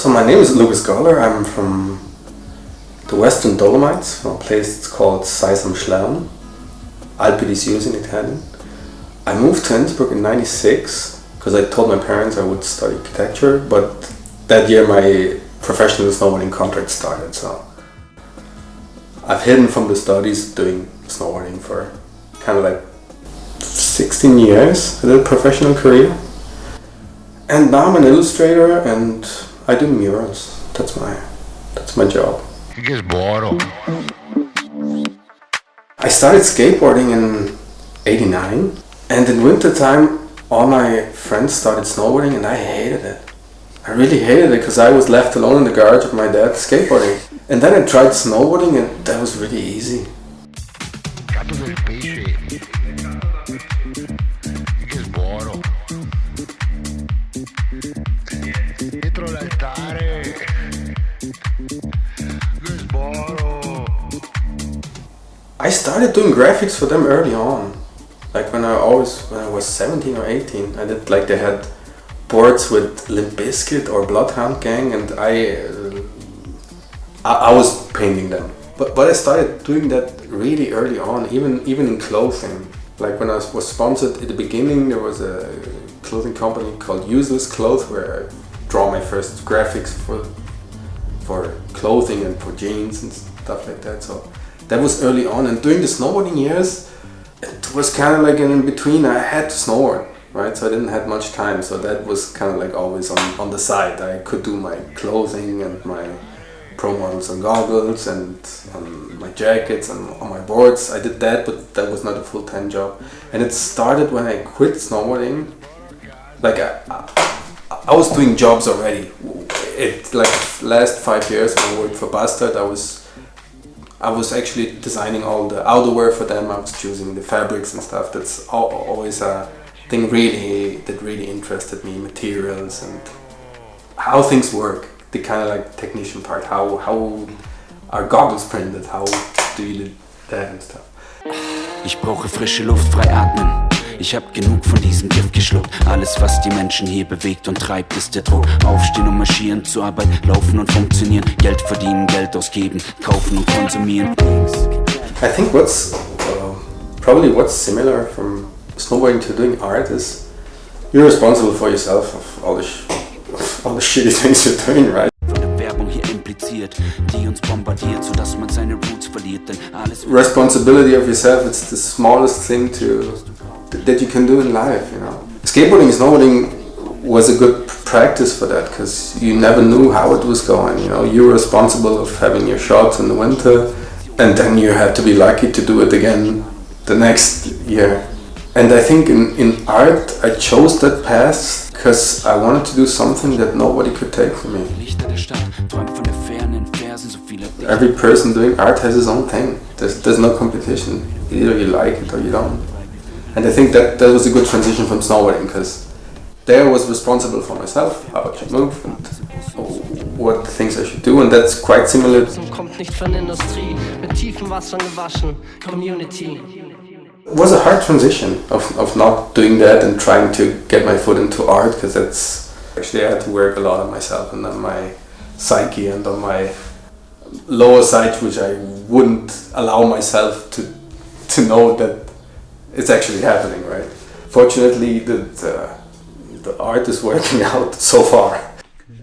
So my name is Lukas Goller. I'm from the Western Dolomites, from a place called Schlern, Alpi di Sius in Italian. I moved to Innsbruk in '96 because I told my parents I would study architecture, but that year my professional snowboarding contract started, so I've hidden from the studies doing snowboarding for kind of like 16 years, I did a professional career. And now I'm an illustrator and I do murals. That's my job. I started skateboarding in '89, and in winter time all my friends started snowboarding and I hated it. I really hated it because I was left alone in the garage of my dad skateboarding. And then I tried snowboarding and that was really easy. I started doing graphics for them early on. Like when I was 17 or 18, I did, like, they had boards with Limp Bizkit or Bloodhound Gang, and I was painting them. But I started doing that really early on, even in clothing. Like when I was sponsored at the beginning, there was a clothing company called Useless Clothes where I draw my first graphics for clothing and for jeans and stuff like that. So that was early on, and during the snowboarding years, it was kind of like an in-between. I had to snowboard, right? So I didn't have much time, so that was kind of like always on the side. I could do my clothing and my pro models and goggles and my jackets and on my boards. I did that, but that was not a full-time job. And it started when I quit snowboarding. Like I was doing jobs already. It, like, last 5 years when I worked for Bastard, I was actually designing all the outerwear for them. I was choosing the fabrics and stuff. That's always a thing that really interested me. Materials and how things work. The kind of like technician part. How are goggles printed? How do you do that and stuff? Ich brauche frische Luft, frei atmen. Ich hab genug von diesem Gift geschluckt. Alles, was die Menschen hier bewegt und treibt, ist der Druck. Aufstehen und marschieren, zur Arbeit laufen und funktionieren. Geld verdienen, Geld ausgeben, kaufen und konsumieren. I think what's similar from snowboarding to doing art is you're responsible for yourself of all the shitty things you're doing, right? Die uns bombardiert, sodass man seine Roots verliert, denn alles. Responsibility of yourself, it's the smallest thing that you can do in life, you know. Skateboarding and snowboarding was a good practice for that because you never knew how it was going, you know. You were responsible of having your shots in the winter, and then you had to be lucky to do it again the next year. And I think in art I chose that path because I wanted to do something that nobody could take from me. Every person doing art has his own thing. There's no competition. Either you like it or you don't. And I think that was a good transition from snowboarding because there I was responsible for myself, how I should move and what things I should do, and that's quite similar. It was a hard transition of not doing that and trying to get my foot into art because that's actually I had to work a lot on myself and on my psyche and on my lower side, which I wouldn't allow myself to know that it's actually happening, right? Fortunately, the art is working out so far.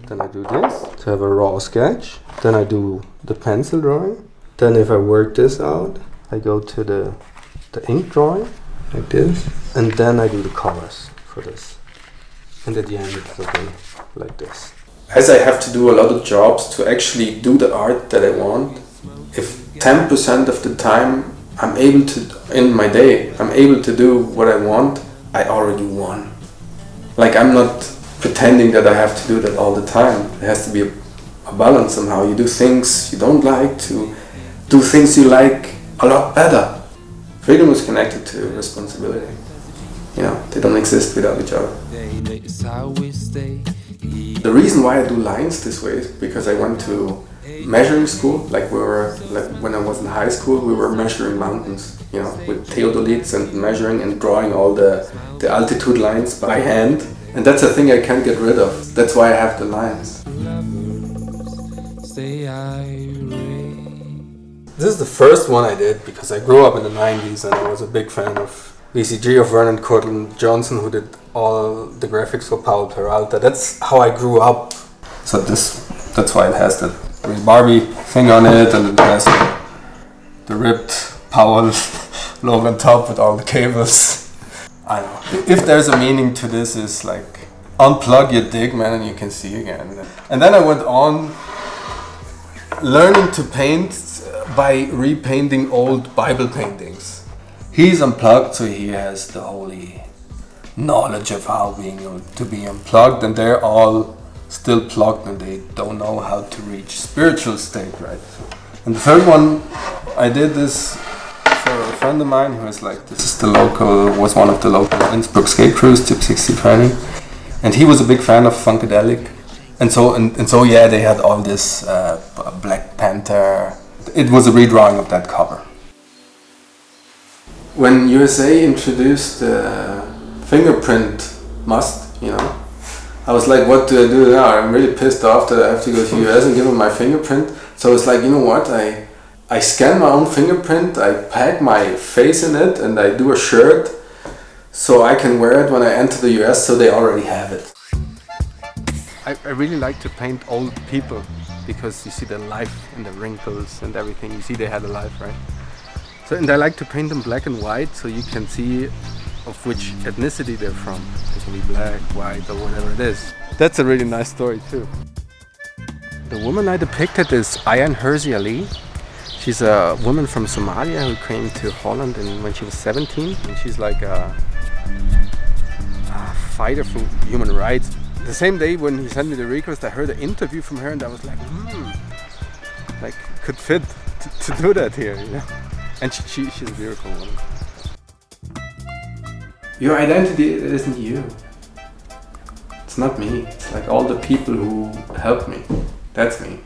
Then I do this to have a raw sketch. Then I do the pencil drawing. Then if I work this out, I go to the ink drawing, like this. And then I do the colors for this. And at the end it's looking like this. As I have to do a lot of jobs to actually do the art that I want, if 10% of the time I'm able to, in my day, I'm able to do what I want, I already won. Like, I'm not pretending that I have to do that all the time. There has to be a balance somehow. You do things you don't like to do things you like a lot better. Freedom is connected to responsibility. You know, they don't exist without each other. The reason why I do lines this way is because I went to measuring school. Like when I was in high school, we were measuring mountains, you know, with theodolites and measuring and drawing all the altitude lines by hand. And that's a thing I can't get rid of. That's why I have the lines. This is the first one I did because I grew up in the 90s and I was a big fan of VCG, of Vernon Cortland Johnson, who did all the graphics for Powell Peralta. That's how I grew up. So that's why it has the Barbie thing on it, and it has the ripped Powell logo on top with all the cables. I don't know. If there's a meaning to this, is like unplug your dig, man, and you can see again. And then I went on learning to paint by repainting old Bible paintings. He's unplugged, so he has the holy knowledge of how to be unplugged, and they're all still plugged and they don't know how to reach spiritual state, right? And the third one, I did this for a friend of mine who is like, was one of the local Innsbruk skate crews, Tip 60 training, and he was a big fan of Funkadelic, and so yeah, they had all this Black Panther. It was a redrawing of that cover. When USA introduced the fingerprint must, I was like, what do I do now? I'm really pissed off that I have to go to US and give them my fingerprint. So it's like, you know what? I scan my own fingerprint, I pack my face in it, and I do a shirt so I can wear it when I enter the US, so they already have it. I really like to paint old people because you see the life and the wrinkles and everything. You see they had a life, right? So, and I like to paint them black and white so you can see of which ethnicity they're from. It can be black, white, or whatever it is. That's a really nice story too. The woman I depicted is Ayaan Hirsi Ali. She's a woman from Somalia who came to Holland when she was 17, and she's like a fighter for human rights. The same day when he sent me the request, I heard an interview from her, and I was like, like could fit to do that here, And she's a beautiful woman. Your identity, it isn't you. It's not me. It's like all the people who helped me. That's me.